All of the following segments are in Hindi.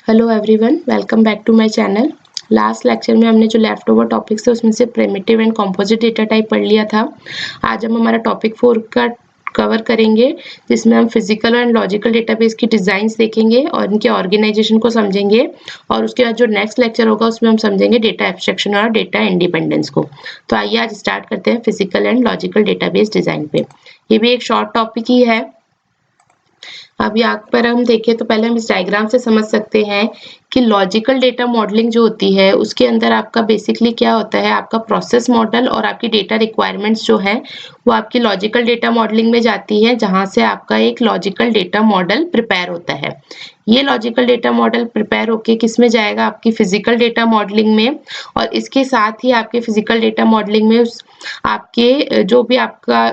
Hello everyone, welcome back to my channel. Last lecture में हमने जो लेफ्ट ओवर टॉपिक्स थे उसमें से primitive and composite data type पढ़ लिया था। आज हम हमारा टॉपिक 4 का कवर करेंगे, जिसमें हम फिजिकल एंड लॉजिकल डेटाबेस की डिज़ाइंस देखेंगे और इनके ऑर्गेनाइजेशन को समझेंगे। और उसके बाद जो नेक्स्ट लेक्चर होगा उसमें हम समझेंगे डेटा एब्स्ट्रैक्शन और डेटा इंडिपेंडेंस को। तो आइए आज स्टार्ट करते हैं physical and logical database design पे। ये भी एक शॉर्ट टॉपिक ही है। अब यहाँ पर हम देखें तो पहले हम इस डायग्राम से समझ सकते हैं कि लॉजिकल डेटा मॉडलिंग जो होती है उसके अंदर आपका बेसिकली क्या होता है, आपका प्रोसेस मॉडल और आपकी डेटा रिक्वायरमेंट्स जो है वो आपकी लॉजिकल डेटा मॉडलिंग में जाती है, जहाँ से आपका एक लॉजिकल डेटा मॉडल प्रिपेयर होता है। ये लॉजिकल डेटा मॉडल प्रिपेयर होके किस में जाएगा, आपकी फिजिकल डेटा मॉडलिंग में। और इसके साथ ही आपके फिजिकल डेटा मॉडलिंग में आपके जो भी आपका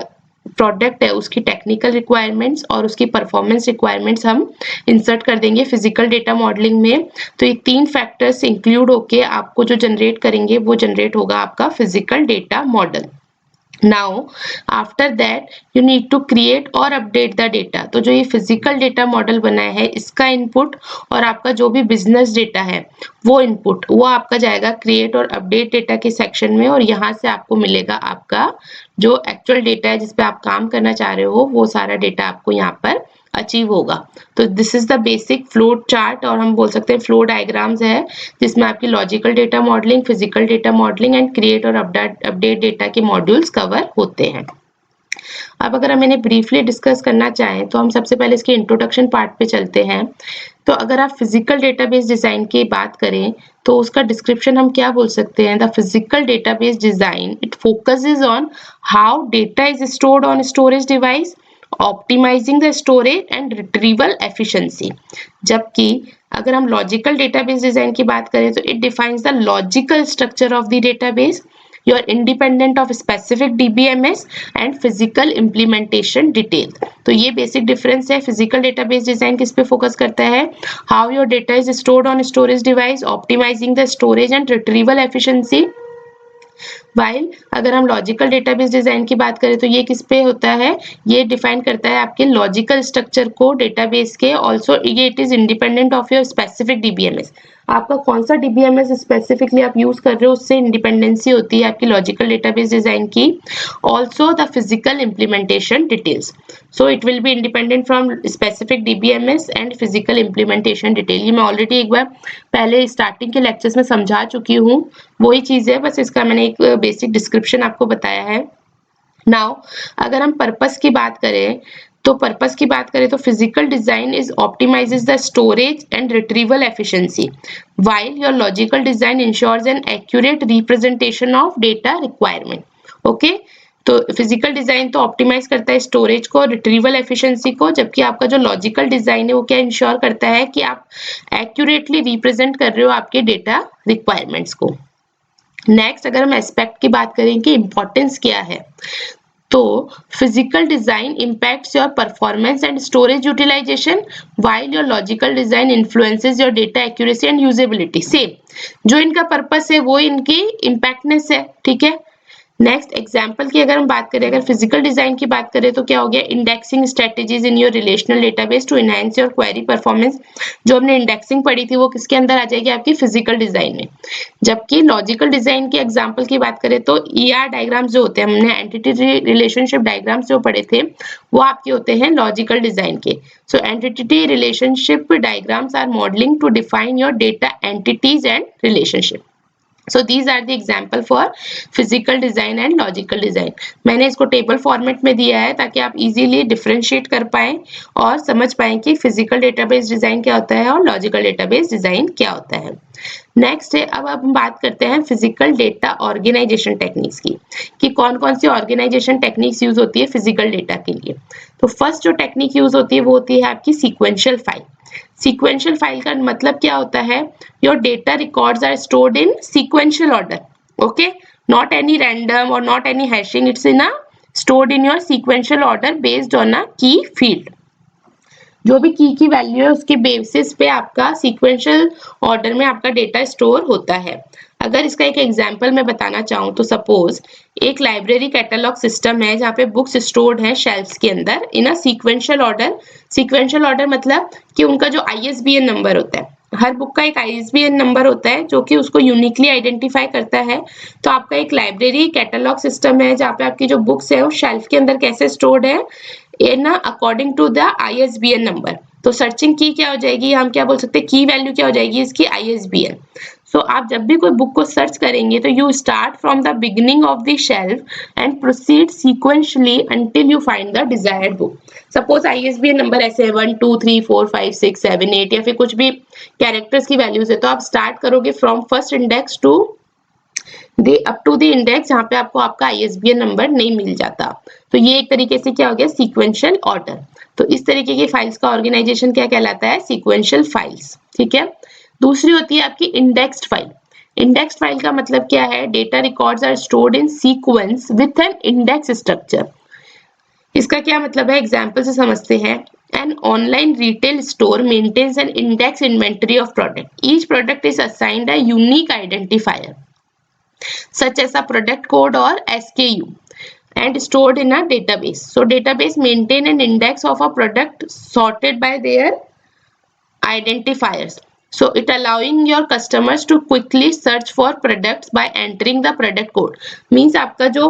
प्रोडक्ट है उसकी टेक्निकल रिक्वायरमेंट्स और उसकी परफॉर्मेंस रिक्वायरमेंट्स हम इंसर्ट कर देंगे फिजिकल डेटा मॉडलिंग में। तो ये 3 फैक्टर्स इंक्लूड होके आपको जो जनरेट करेंगे वो जनरेट होगा आपका physical data model. Now, after that, you need to create और update the data। तो जो ये फिजिकल डेटा मॉडल बना है इसका इनपुट और आपका जो भी बिजनेस डेटा है वो इनपुट वो आपका जाएगा क्रिएट और अपडेट डेटा के सेक्शन में, और यहाँ से आपको मिलेगा आपका जो एक्चुअल डेटा है जिस पे आप काम करना चाह रहे हो वो सारा डेटा आपको यहाँ पर अचीव होगा। तो this is the basic flow chart, और हम बोल सकते हैं फ्लो डायग्राम्स है, जिसमें आपकी logical data modelling, physical data modelling and create और अपडेट डेटा के मॉड्यूल्स कवर होते हैं। अब अगर हम इन्हें ब्रीफली डिस्कस करना चाहें तो हम सबसे पहले इसके इंट्रोडक्शन पार्ट पे चलते हैं। तो अगर आप फिजिकल डेटाबेस डिजाइन की बात करें तो उसका डिस्क्रिप्शन हम क्या बोल सकते हैं, the physical database design it focuses on how data is stored on storage device, optimizing the storage and retrieval efficiency. जबकि अगर हम लॉजिकल डेटाबेस डिजाइन की बात करें तो it defines the logical structure of the database, you are independent of specific DBMS and physical implementation detail। तो ये बेसिक डिफरेंस है। फिजिकल डेटाबेस डिजाइन किस पे फोकस करता है, how your data is stored on storage device, optimizing the storage and retrieval efficiency. While अगर हम लॉजिकल डेटाबेस डिजाइन की बात करें तो ये किस पे होता है, ये डिफाइन करता है आपके लॉजिकल स्ट्रक्चर को डेटाबेस के। ऑल्सो ये it is independent of your specific DBMS. आपका कौन सा डीबीएमएस स्पेसिफिकली आप यूज कर रहे हो उससे इंडिपेंडेंसी होती है आपकी लॉजिकल डेटाबेस डिजाइन की। Also the physical implementation details, so it will be independent from specific DBMS and physical implementation detail. ये मैं ऑलरेडी एक बार पहले स्टार्टिंग के लेक्चर्स में समझा चुकी हूँ, वही चीज है, बस इसका मैंने एक बेसिक डिस्क्रिप्शन आपको बताया है। नाउ अगर हम पर्पस की बात करें तो physical design is optimizes the storage and retrieval efficiency, while your logical design ensures an accurate representation of data requirement. Okay, तो फिजिकल डिजाइन तो ऑप्टिमाइज करता है स्टोरेज को, रिट्रीवल एफिशिएंसी को, जबकि आपका जो लॉजिकल डिजाइन है वो क्या इंश्योर करता है कि आप एक्यूरेटली रिप्रेजेंट कर रहे हो आपके डेटा रिक्वायरमेंट्स को। नेक्स्ट अगर हम एस्पेक्ट की बात करें कि इंपॉर्टेंस क्या है, तो physical design impacts your performance and storage utilization, while your logical design influences your data accuracy and usability. Same जो इनका पर्पस है वो इनकी इंपैक्टनेस है, ठीक है। नेक्स्ट एग्जाम्पल की अगर हम बात करें, अगर फिजिकल डिजाइन की बात करें तो क्या हो गया, indexing strategies in your relational database to enhance your query performance. जो हमने इंडेक्सिंग पढ़ी थी वो किसके अंदर आ जाएगी, आपकी फिजिकल डिजाइन में। जबकि लॉजिकल डिजाइन के एग्जाम्पल की बात करें तो ईआर डायग्राम्स जो होते हैं, हमने एंटिटी रिलेशनशिप डायग्राम्स जो पढ़े थे वो आपके होते हैं लॉजिकल डिजाइन के। So entity relationship diagrams are modelling to define your data entities and relationship. So these are the example for physical design and logical design। मैंने इसको टेबल फॉर्मेट में दिया है ताकि आप इजीली डिफरेंशिएट कर पाएं और समझ पाएं कि फिजिकल डेटाबेस डिजाइन क्या होता है और लॉजिकल डेटाबेस डिजाइन क्या होता है। नेक्स्ट है, अब हम बात करते हैं फिजिकल डेटा ऑर्गेनाइजेशन टेक्निक्स की, कि कौन कौन सी ऑर्गेनाइजेशन टेक्निक्स यूज होती है फिजिकल डेटा के लिए। तो फर्स्ट जो टेक्निक यूज होती है वो होती है आपकी सीक्वेंशियल फाइल। सीक्वेंशियल फाइल का मतलब क्या होता है, your data records are stored in sequential order, okay, not any random or not any hashing, it's in a stored in your sequential order based on a key field. जो भी की वैल्यू है उसके बेसिस पे आपका सीक्वेंशियल ऑर्डर में आपका डेटा स्टोर होता है। अगर इसका एक एग्जांपल मैं बताना चाहूँ तो सपोज एक लाइब्रेरी कैटलॉग सिस्टम है जहाँ पे बुक्स स्टोर्ड हैं शेल्फ्स के अंदर in a sequential order. Sequential order मतलब कि उनका जो ISBN नंबर होता है, हर बुक का एक ISBN नंबर होता है जो कि उसको यूनिकली आइडेंटिफाई करता है। तो आपका एक लाइब्रेरी कैटलॉग सिस्टम है जहाँ पे आपकी जो बुक्स है वो शेल्फ के अंदर कैसे स्टोर्ड है ये ना according to the ISBN number. तो सर्चिंग की क्या हो जाएगी, हम क्या बोल सकते हैं, की वैल्यू क्या हो जाएगी इसकी, ISBN। सो आप जब भी कोई बुक को सर्च करेंगे तो you start from the beginning of the shelf and proceed sequentially until you find the desired book. Suppose ISBN number ऐसे है 1 2 3 4 5 6 7 8 या फिर कुछ भी कैरेक्टर्स की वैल्यूज है, तो आप स्टार्ट करोगे from first index to up to the index जहाँ पे आपको आपका ISBN नंबर नहीं मिल जाता। तो ये एक तरीके से क्या हो गया, सीक्वेंशियल ऑर्डर। तो इस तरीके की फाइल्स का ऑर्गेनाइजेशन क्या कहलाता है, सीक्वेंशियल फाइल्स। ठीक है। दूसरी होती है आपकी इंडेक्स्ड फाइल। इंडेक्स्ड फाइल का मतलब क्या है, data records are stored in sequence with an index structure. इसका क्या मतलब है, एग्जाम्पल से समझते हैं। An online retail store maintains an index inventory of product. Each product is assigned a unique identifier, such as a product code or SKU, and stored in a database. So database maintain an index of a product sorted by their identifiers. So it allowing your customers to quickly search for products by entering the product code. Means आपका जो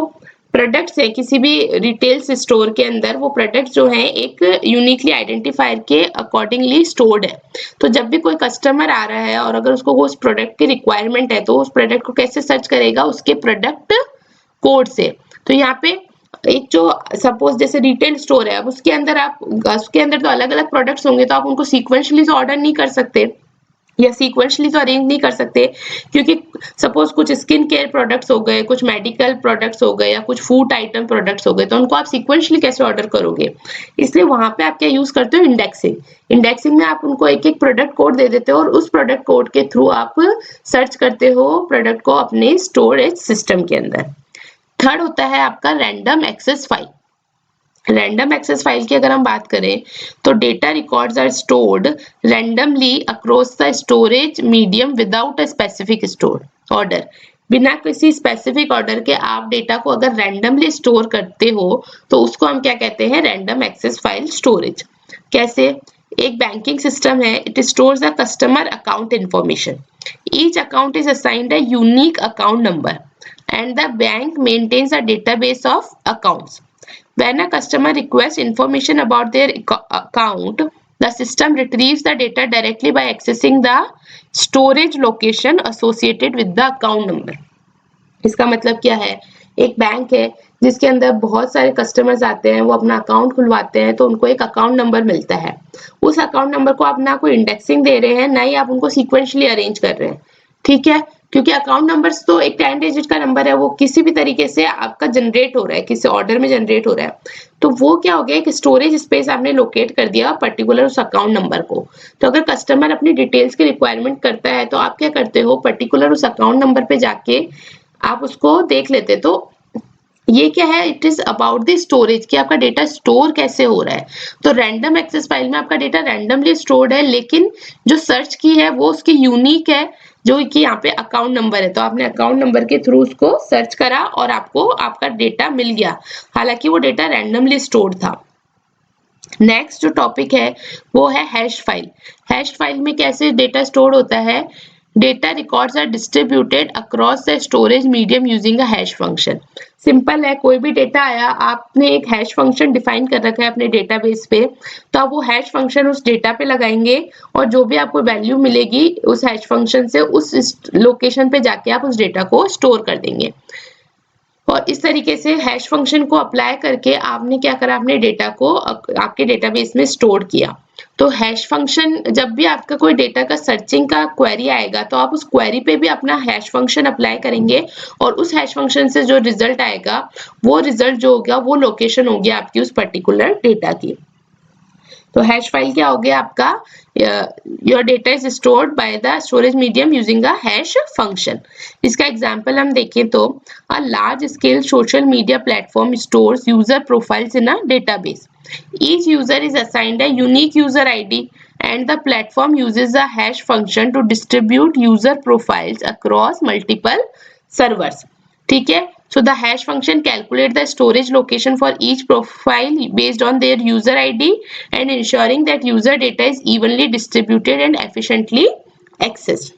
प्रोडक्ट्स है किसी भी रिटेल स्टोर के अंदर, वो प्रोडक्ट्स जो है एक यूनिकली आइडेंटिफायर के अकॉर्डिंगली स्टोर्ड है। तो जब भी कोई कस्टमर आ रहा है और अगर उसको उस प्रोडक्ट की रिक्वायरमेंट है तो उस प्रोडक्ट को कैसे सर्च करेगा, उसके प्रोडक्ट कोड से। तो यहाँ पे एक जो सपोज जैसे रिटेल स्टोर है, अब उसके अंदर तो अलग अलग प्रोडक्ट्स होंगे, तो आप उनको सीक्वेंशियली तो ऑर्डर नहीं कर सकते या सीक्वेंशियली तो अरेंज नहीं कर सकते, क्योंकि सपोज कुछ स्किन केयर प्रोडक्ट्स हो गए, कुछ मेडिकल प्रोडक्ट्स हो गए या कुछ फूड आइटम प्रोडक्ट्स हो गए, तो उनको आप सीक्वेंशियली कैसे ऑर्डर करोगे। इसलिए वहां पे आप क्या यूज करते हो, इंडेक्सिंग। इंडेक्सिंग में आप उनको एक एक प्रोडक्ट कोड दे देते हो और उस प्रोडक्ट कोड के थ्रू आप सर्च करते हो प्रोडक्ट को अपने स्टोरेज सिस्टम के अंदर। थर्ड होता है आपका random access file. Random access file की अगर हम बात करें तो data records are stored randomly across the storage medium without a specific store order. बिना किसी स्पेसिफिक ऑर्डर के आप डेटा को अगर रैंडमली स्टोर करते हो तो उसको हम क्या कहते हैं, रैंडम एक्सेस फाइल स्टोरेज। कैसे, एक बैंकिंग सिस्टम है, it stores the customer account information. Each account is assigned a unique account number and the bank maintains a database of accounts. When a customer requests information about their account, the system retrieves the data directly by accessing the storage location associated with the account number. इसका मतलब क्या है, एक बैंक है जिसके अंदर बहुत सारे कस्टमर्स आते हैं, वो अपना अकाउंट खुलवाते हैं, तो उनको एक अकाउंट नंबर मिलता है। उस अकाउंट नंबर को आप ना कोई इंडेक्सिंग दे रहे हैं, ना ही आप उनको सीक्वेंशियली अरेंज कर रहे हैं। ठीक है, क्योंकि अकाउंट नंबर्स तो एक 10 डिजिट का नंबर है, वो किसी भी तरीके से आपका जनरेट हो रहा है, किसी ऑर्डर में जनरेट हो रहा है, तो वो क्या हो गया, एक स्टोरेज स्पेस आपने लोकेट कर दिया पर्टिकुलर उस अकाउंट नंबर को। तो अगर कस्टमर अपनी डिटेल्स की रिक्वायरमेंट करता है तो आप क्या करते हो, पर्टिकुलर उस अकाउंट नंबर पे जाके आप उसको देख लेते। तो ये क्या है, it is about the storage कि आपका डेटा स्टोर कैसे हो रहा है। तो रैंडम एक्सेस फाइल में आपका डेटा रैंडमली स्टोर्ड है, लेकिन जो सर्च की है वो उसकी यूनिक है, जो कि यहाँ पे अकाउंट नंबर है। तो आपने अकाउंट नंबर के थ्रू उसको सर्च करा और आपको आपका डेटा मिल गया, हालांकि वो डेटा रैंडमली स्टोर्ड था। नेक्स्ट जो टॉपिक है वो है हैश फाइल। हैश फाइल में कैसे डेटा स्टोर होता है, data records are distributed across the storage medium using a hash function. Simple है, कोई भी डेटा आया, आपने एक हैश फंक्शन डिफाइन कर रखा है अपने डेटाबेस पे, तो आप वो हैश फंक्शन उस डेटा पे लगाएंगे और जो भी आपको वैल्यू मिलेगी उस हैश फंक्शन से उस लोकेशन पे जाके आप उस डेटा को स्टोर कर देंगे। और इस तरीके से हैश फंक्शन को अप्लाई करके आपने क्या करा, अपने डेटा को आपके डेटाबेस में स्टोर किया। तो हैश फंक्शन, जब भी आपका कोई डेटा का सर्चिंग का क्वेरी आएगा तो आप उस क्वेरी पे भी अपना हैश फंक्शन अप्लाई करेंगे और उस हैश फंक्शन से जो रिजल्ट आएगा वो रिजल्ट जो होगा वो लोकेशन होगी आपकी उस पर्टिकुलर डेटा की। तो हैश फाइल क्या हो गया आपका, your data is stored by the storage medium using a hash function. इसका एग्जांपल हम देखें तो a large scale social media platform stores user profiles in a database. Each user is assigned a unique user ID and the platform uses a hash function to distribute user profiles across multiple servers. ठीक है, so the hash function calculate the storage location for each profile based on their user ID and ensuring that user data is evenly distributed and efficiently access.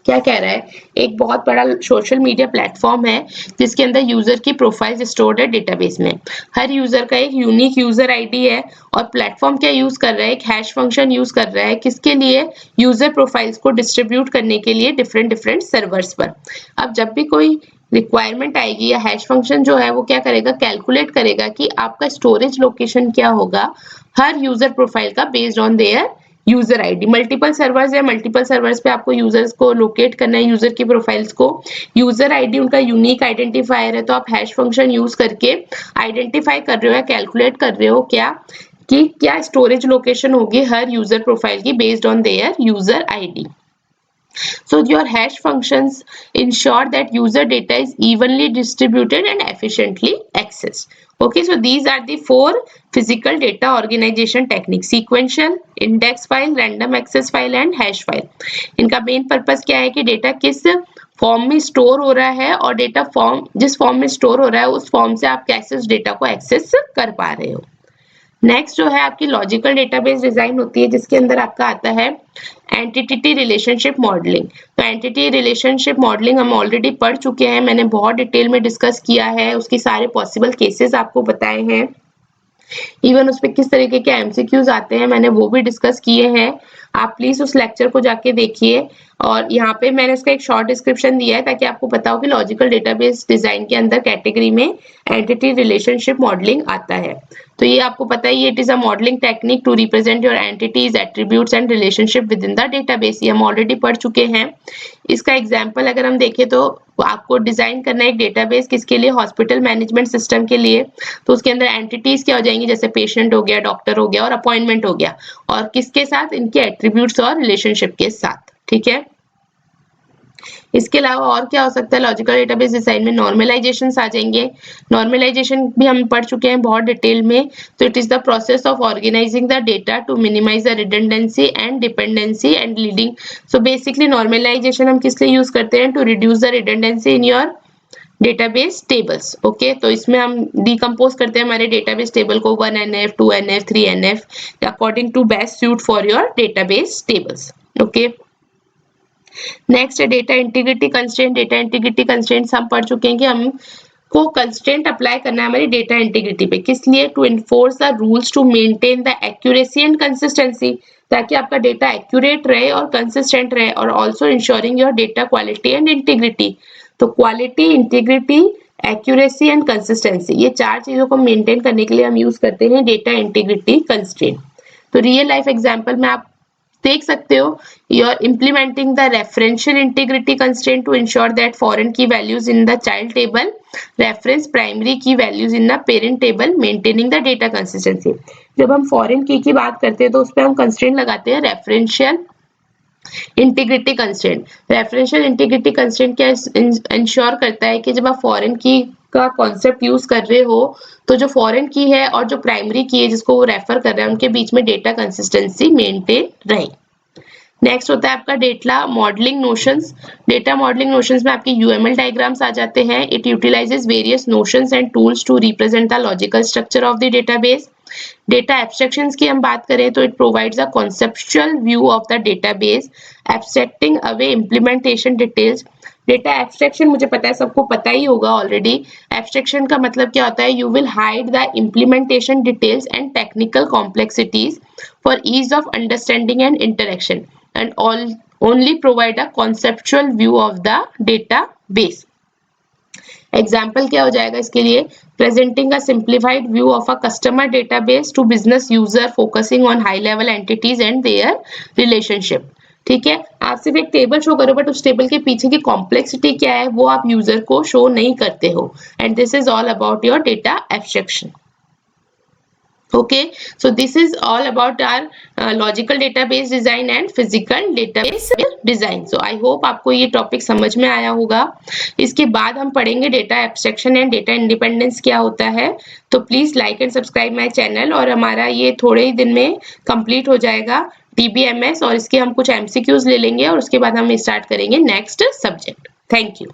क्या कह रहा है, एक बहुत बड़ा सोशल मीडिया प्लेटफॉर्म है जिसके अंदर यूजर की प्रोफाइल स्टोर्ड है डेटाबेस में। हर यूजर का एक यूनिक यूजर आईडी है और प्लेटफॉर्म क्या यूज कर रहा है, एक हैश फंक्शन यूज कर रहा है, किसके लिए, यूजर प्रोफाइल्स को डिस्ट्रीब्यूट करने के लिए डिफरेंट सर्वर्स पर। अब जब भी कोई रिक्वायरमेंट आएगी या हैश फंक्शन जो है वो क्या करेगा, कैलकुलेट करेगा कि आपका स्टोरेज लोकेशन क्या होगा हर यूजर प्रोफाइल का based on their user ID. Multiple servers है, मल्टीपल सर्वर्स पे आपको यूजर्स को लोकेट करना है, यूजर की प्रोफाइल्स को। यूजर आईडी उनका यूनिक आइडेंटिफायर है, तो आप हैश फंक्शन यूज करके आइडेंटिफाई कर रहे हो या कैलकुलेट कर रहे हो क्या स्टोरेज लोकेशन होगी हर यूजर प्रोफाइल की based on their user ID. So your hash functions ensure that user data is evenly distributed and efficiently accessed. Okay, so these are the 4 physical data organization techniques: sequential, index file, random access file and hash file. इनका मेन पर्पस क्या है कि डेटा किस फॉर्म में स्टोर हो रहा है और डेटा फॉर्म जिस फॉर्म में स्टोर हो रहा है उस फॉर्म से आप कैसे उस डेटा को एक्सेस कर पा रहे हो। नेक्स्ट जो है आपकी लॉजिकल डेटाबेस डिजाइन होती है जिसके अंदर आपका आता है एंटिटी रिलेशनशिप मॉडलिंग। तो एंटिटी रिलेशनशिप मॉडलिंग हम ऑलरेडी पढ़ चुके हैं, मैंने बहुत डिटेल में डिस्कस किया है, उसकी सारे पॉसिबल केसेस आपको बताए हैं, इवन उस पर किस तरीके के एमसीक्यूज आते हैं मैंने वो भी डिस्कस किए हैं। आप प्लीज उस लेक्चर को जाके देखिए और यहाँ पे मैंने इसका एक शॉर्ट डिस्क्रिप्शन दिया है ताकि आपको पता हो कि लॉजिकल डेटाबेस डिजाइन के अंदर कैटेगरी में एंटिटी रिलेशनशिप मॉडलिंग आता है। तो ये आपको पता ही, it is a modelling technique to represent your entities, attributes and relationship within the database. ये हम ऑलरेडी पढ़ चुके हैं। इसका एग्जाम्पल अगर हम देखें तो आपको डिजाइन करना है एक डेटाबेस किसके लिए, हॉस्पिटल मैनेजमेंट सिस्टम के लिए। तो उसके अंदर एंटिटीज क्या हो जाएंगी, जैसे पेशेंट हो गया, डॉक्टर हो गया और अपॉइंटमेंट हो गया, और किसके साथ, इनके एट्रीब्यूट्स और रिलेशनशिप के साथ। ठीक है, इसके अलावा और क्या हो सकता है लॉजिकल डेटाबेस डिजाइन में, नॉर्मलाइजेशन आ जाएंगे। नॉर्मलाइजेशन भी हम पढ़ चुके हैं बहुत डिटेल में। तो it is the process of organizing the data to minimize the redundancy and dependency and leading. So basically normalization हम किस लिए यूज करते हैं, to reduce the redundancy in your database tables. Okay, तो इसमें हम डिकम्पोज करते हैं हमारे डेटाबेस टेबल को 1NF 2NF 3NF according to best suit for your database tables. Okay, next है data integrity constraint. Data integrity constraints हम पढ़ चुके हैं कि हम को कंस्ट्रेंट अप्लाई करना है हमारी डेटा इंटीग्रिटी पे, किस लिए, to enforce the rules to maintain the accuracy and consistency, ताकि आपका डेटा एक्यूरेट रहे और कंसिस्टेंट रहे, और also ensuring your data quality and integrity. तो quality, integrity, accuracy and consistency, ये 4 चीजों को मेंटेन करने के लिए हम यूज करते हैं डेटा इंटीग्रिटी कंस्ट्रेंट। तो रियल लाइफ एग्जांपल में आप देख सकते हो, you are implementing the referential integrity constraint to ensure that foreign key values in the child table reference primary key values in the parent table, maintaining the data consistency। जब हम foreign key की बात करते हैं तो उस पर हम constraint लगाते हैं referential integrity constraint। referential integrity constraint क्या इंश्योर करता है कि जब आप foreign key का कॉन्सेप्ट यूज कर रहे हो तो जो फॉरेन की है और जो प्राइमरी की है जिसको वो रेफर कर रहा है उनके बीच में डेटा कंसिस्टेंसी मेंटेन रहे। नेक्स्ट होता है आपका data modelling notions. Data modelling notions में आपके यूएमएल डायग्राम्स आ जाते हैं। It utilizes various notions and tools to represent the logical structure of the database. Data abstractions की हम बात करें तो it provides a conceptual view of the database, abstracting away implementation details. Data abstraction मुझे पता है, सबको पता ही होगा ऑलरेडी। एब्स्ट्रैक्शन का मतलब क्या होता है, you will hide the implementation details and technical complexities for ease of understanding and interaction and only provide a conceptual view of the database। Example क्या हो जाएगा इसके लिए, presenting a simplified view of a customer database to business user, focusing on high level entities and their relationship. ठीक है, आप सिर्फ एक टेबल शो करो बट उस टेबल के पीछे की कॉम्प्लेक्सिटी क्या है वो आप यूजर को शो नहीं करते हो, and this is all about your data abstraction. Okay, so this is all about our logical database design and physical database design। So I hope आपको ये टॉपिक समझ में आया होगा। इसके बाद हम पढ़ेंगे data abstraction and data independence क्या होता है। तो please like and subscribe my channel, और हमारा ये थोड़े ही दिन में कंप्लीट हो जाएगा DBMS, और इसके हम कुछ MCQs ले लेंगे और उसके बाद हम स्टार्ट करेंगे नेक्स्ट सब्जेक्ट। Thank you.